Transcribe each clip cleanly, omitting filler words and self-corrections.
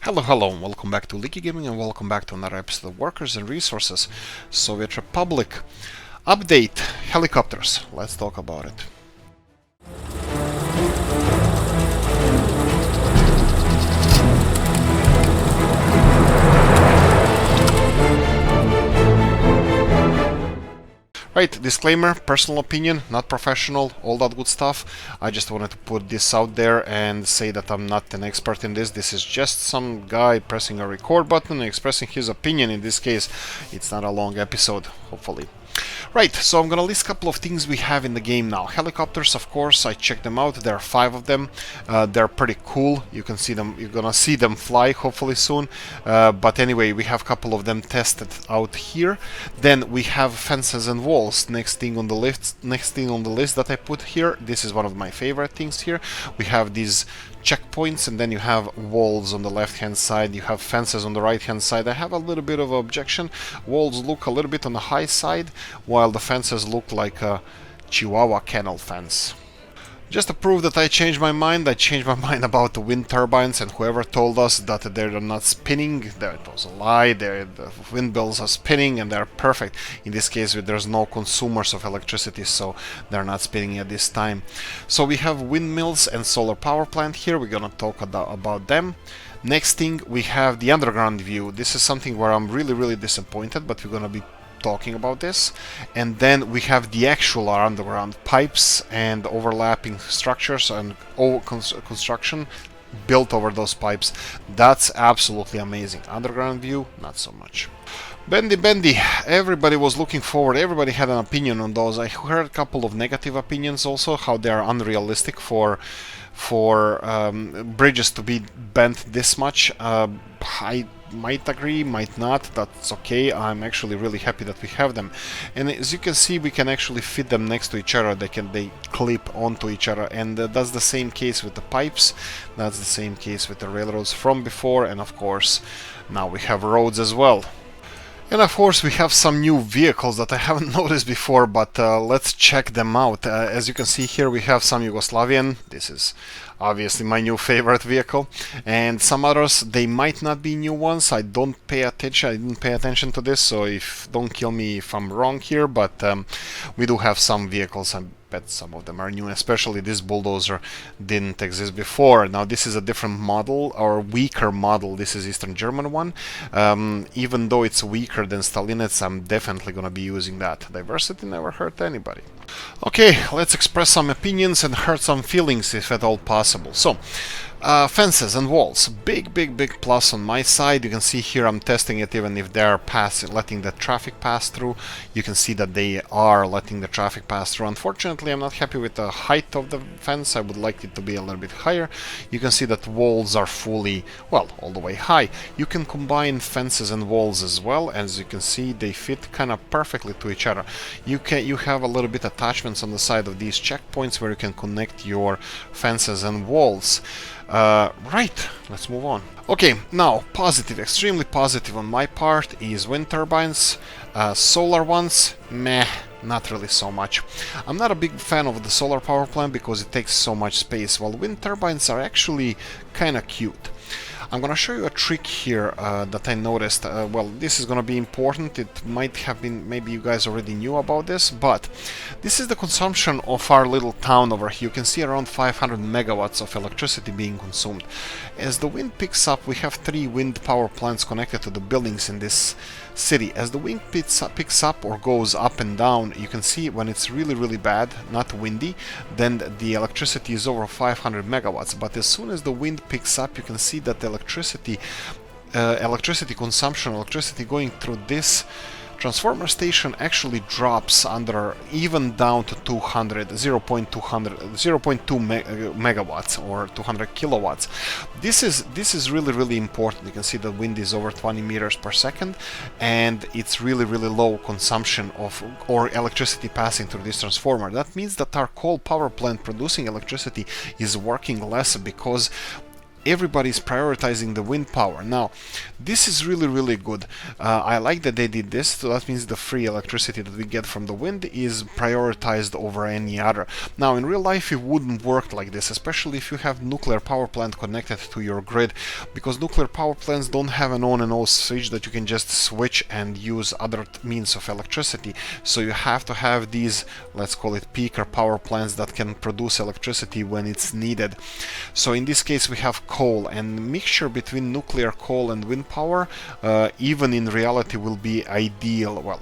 Hello, and welcome back to Oolykee Gaming, and welcome back to another episode of Workers and Resources Soviet Republic update. Helicopters. Let's talk about it. Right, disclaimer, personal opinion, not professional, all that good stuff. I just wanted to put this out there and say that I'm not an expert in this. This is just some guy pressing a record button and expressing his opinion. In this case, it's not a long episode, hopefully. Right, so I'm gonna list a couple of things we have in the game now. Helicopters, of course, I checked them out. There are 5 of them. They're pretty cool. You can see them. You're gonna see them fly hopefully soon. But anyway, we have a couple of them tested out here. Then we have fences and walls. Next thing on the list. Next thing on the list that I put here. This is one of my favorite things here. We have these checkpoints, and then you have walls on the left hand side, you have fences on the right hand side. I have a little bit of objection. Walls look a little bit on the high side, while the fences look like a Chihuahua kennel fence. Just to prove that I changed my mind about the wind turbines, and whoever told us that they're not spinning, that was a lie. The windmills are spinning and they're perfect. In this case, there's no consumers of electricity, so they're not spinning at this time. So we have windmills and solar power plant here. We're gonna talk about them. Next thing, we have the underground view. This is something where I'm really disappointed, but we're gonna be talking about this. And then we have the actual underground pipes and overlapping structures and construction built over those pipes. That's absolutely amazing. Underground view, not so much. Bendy, everybody was looking forward, everybody had an opinion on those. I heard a couple of negative opinions also, how they are unrealistic for bridges to be bent this much. I might agree, might not, that's okay. I'm actually really happy that we have them. And as you can see, we can actually fit them next to each other. They clip onto each other, and that's the same case with the pipes. That's the same case with the railroads from before, and of course now we have roads as well. And of course we have some new vehicles that I haven't noticed before, but let's check them out. As you can see here, we have some Yugoslavian. This is obviously my new favorite vehicle, and some others. They might not be new ones. I didn't pay attention to this, so don't kill me if I'm wrong here, but we do have some vehicles. I bet some of them are new, especially this bulldozer didn't exist before. Now this is a different model, or weaker model. This is Eastern German one. Even though it's weaker than Stalinets, I'm definitely gonna be using that. Diversity never hurt anybody. Okay, let's express some opinions and hurt some feelings if at all possible. So, fences and walls, big plus on my side. You can see here I'm testing it. Even if they're letting the traffic pass through, you can see that they are letting the traffic pass through. Unfortunately, I'm not happy with the height of the fence. I would like it to be a little bit higher. You can see that walls are fully, well, all the way high. You can combine fences and walls as well. As you can see, they fit kind of perfectly to each other. You have a little bit attachments on the side of these checkpoints where you can connect your fences and walls. Right, let's move on. Okay, now positive, extremely positive on my part is wind turbines. Solar ones, meh, not really so much. I'm not a big fan of the solar power plant because it takes so much space, while wind turbines are actually kind of cute. I'm gonna show you a trick here that I noticed. Well, this is gonna be important. It might have been, maybe you guys already knew about this, but this is the consumption of our little town over here. You can see around 500 megawatts of electricity being consumed. As the wind picks up, we have 3 wind power plants connected to the buildings in this city. As the wind picks up or goes up and down, you can see when it's really bad, not windy, then the electricity is over 500 megawatts. But as soon as the wind picks up, you can see that the electricity consumption, electricity going through this transformer station actually drops even down to 0.2 megawatts or 200 kilowatts. This is really important. You can see the wind is over 20 meters per second, and it's really low consumption of electricity passing through this transformer. That means that our coal power plant producing electricity is working less because everybody's prioritizing the wind power. Now, this is really good. I like that they did this, so that means the free electricity that we get from the wind is prioritized over any other. Now, in real life, it wouldn't work like this, especially if you have nuclear power plant connected to your grid, because nuclear power plants don't have an on and off switch that you can just switch and use other means of electricity. So you have to have these, let's call it peaker power plants that can produce electricity when it's needed. So in this case, we have coal, and mixture between nuclear, coal and wind power, even in reality, will be ideal. Well,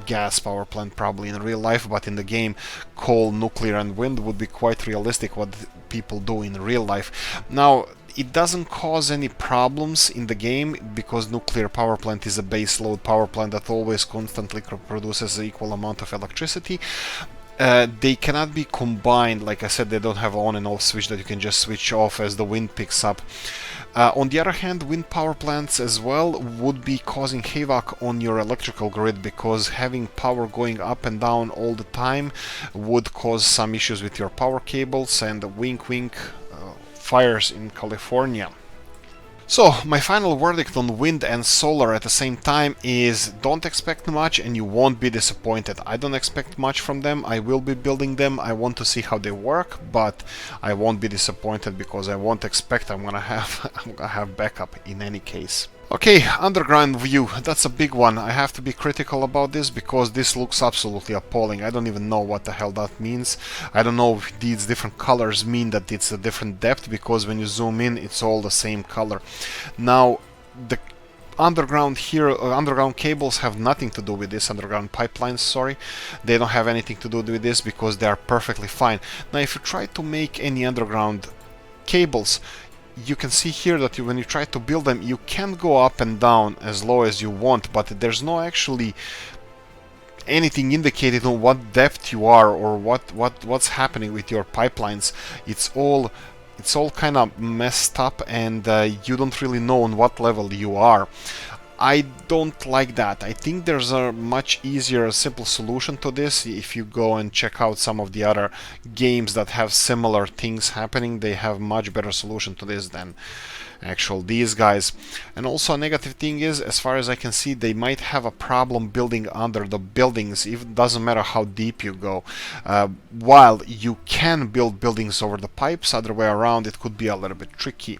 gas power plant probably in real life, but in the game, coal, nuclear and wind would be quite realistic what people do in real life. Now, it doesn't cause any problems in the game because nuclear power plant is a base load power plant that always constantly produces the equal amount of electricity. They cannot be combined. Like I said, they don't have on and off switch that you can just switch off as the wind picks up. On the other hand, wind power plants as well would be causing havoc on your electrical grid, because having power going up and down all the time would cause some issues with your power cables, and wink wink, fires in California. So, my final verdict on wind and solar at the same time is don't expect much and you won't be disappointed. I don't expect much from them. I will be building them. I want to see how they work, but I won't be disappointed because I won't expect I'm gonna have backup in any case. Okay, underground view, that's a big one. I have to be critical about this because this looks absolutely appalling. I don't even know what the hell that means. I don't know if these different colors mean that it's a different depth, because when you zoom in, it's all the same color. Now, the underground here, underground cables have nothing to do with this. Underground pipelines, sorry, they don't have anything to do with this because they are perfectly fine. Now, if you try to make any underground cables, you can see here that when you try to build them, you can go up and down as low as you want, but there's no actually anything indicated on what depth you are or what's happening with your pipelines. It's all kind of messed up, and you don't really know on what level you are. I don't like that. I think there's a much easier, simple solution to this. If you go and check out some of the other games that have similar things happening, they have much better solution to this than these guys. And also a negative thing is, as far as I can see, they might have a problem building under the buildings. It doesn't matter how deep you go. While you can build buildings over the pipes, other way around it could be a little bit tricky.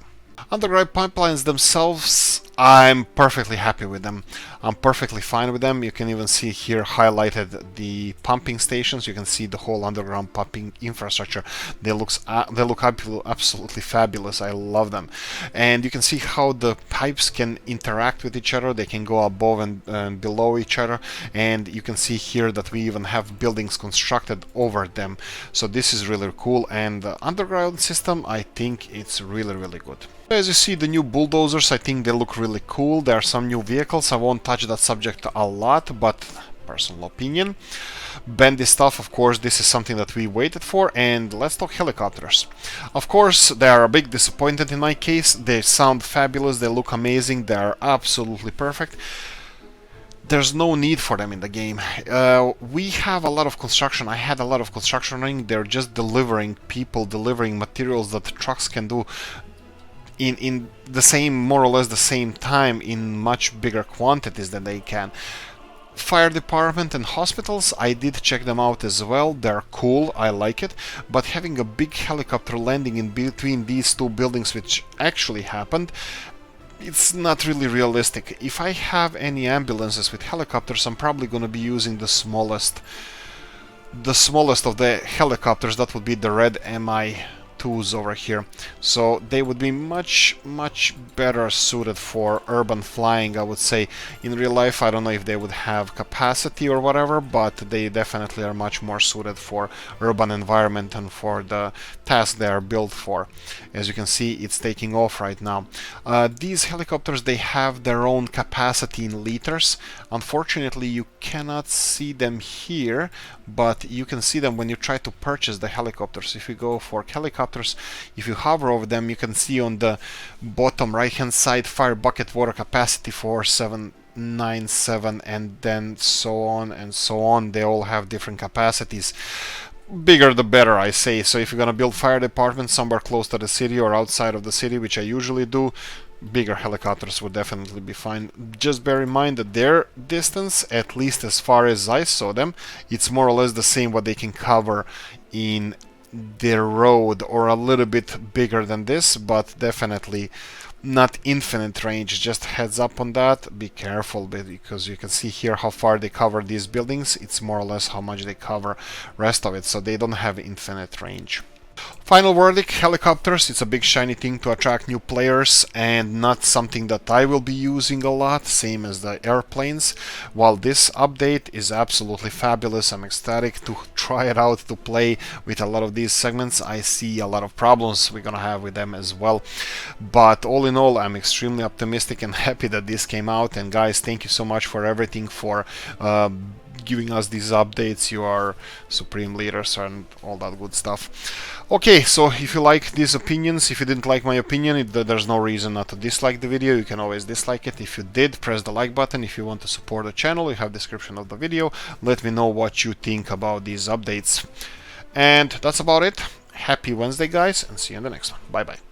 Underground pipelines themselves, I'm perfectly happy with them. I'm perfectly fine with them. You can even see here highlighted the pumping stations. You can see the whole underground pumping infrastructure. They look absolutely fabulous. I love them. And you can see how the pipes can interact with each other. They can go above and below each other. And you can see here that we even have buildings constructed over them. So this is really cool. And the underground system, I think it's really good. As you see, the new bulldozers, I think they look really cool. There are some new vehicles. I won't touch that subject a lot, but personal opinion. Bendy stuff, of course, this is something that we waited for. And let's talk helicopters. Of course, they are a big disappointment in my case. They sound fabulous, they look amazing, they are absolutely perfect. There's no need for them in the game. We have a lot of construction. I had a lot of construction running. They're just delivering people, delivering materials that trucks can do in the same, more or less the same time, in much bigger quantities than they can. Fire department and hospitals, I did check them out as well. They're cool, I like it, but having a big helicopter landing in between these two buildings, which actually happened, it's not really realistic. If I have any ambulances with helicopters, I'm probably going to be using the smallest of the helicopters. That would be the red Mi-2s over here. So they would be much better suited for urban flying, I would say. In real life, I don't know if they would have capacity or whatever, but they definitely are much more suited for urban environment and for the task they are built for. As you can see, it's taking off right now. These helicopters, they have their own capacity in liters. Unfortunately, you cannot see them here, but you can see them when you try to purchase the helicopters. If you go for helicopters, if you hover over them, you can see on the bottom right hand side fire bucket water capacity 4797, and then so on and so on. They all have different capacities. bigger the better, I say. So if you're gonna build fire departments somewhere close to the city or outside of the city, which I usually do, bigger helicopters would definitely be fine. Just bear in mind that their distance, at least as far as I saw them, it's more or less the same what they can cover in their road, or a little bit bigger than this, but definitely not infinite range. Just heads up on that, be careful, because you can see here how far they cover these buildings. It's more or less how much they cover rest of it, so they don't have infinite range. Final verdict, helicopters, it's a big shiny thing to attract new players and not something that I will be using a lot, same as the airplanes. While this update is absolutely fabulous, I'm ecstatic to try it out, to play with a lot of these segments. I see a lot of problems we're gonna have with them as well. But all in all, I'm extremely optimistic and happy that this came out. And guys, thank you so much for everything, for giving us these updates. You are supreme leaders and all that good stuff. Okay, so if you like these opinions, if you didn't like my opinion, there's no reason not to dislike the video. You can always dislike it. If you did, press the like button. If you want to support the channel, you have description of the video. Let me know what you think about these updates. And that's about it. Happy Wednesday, guys, and see you in the next one. Bye bye.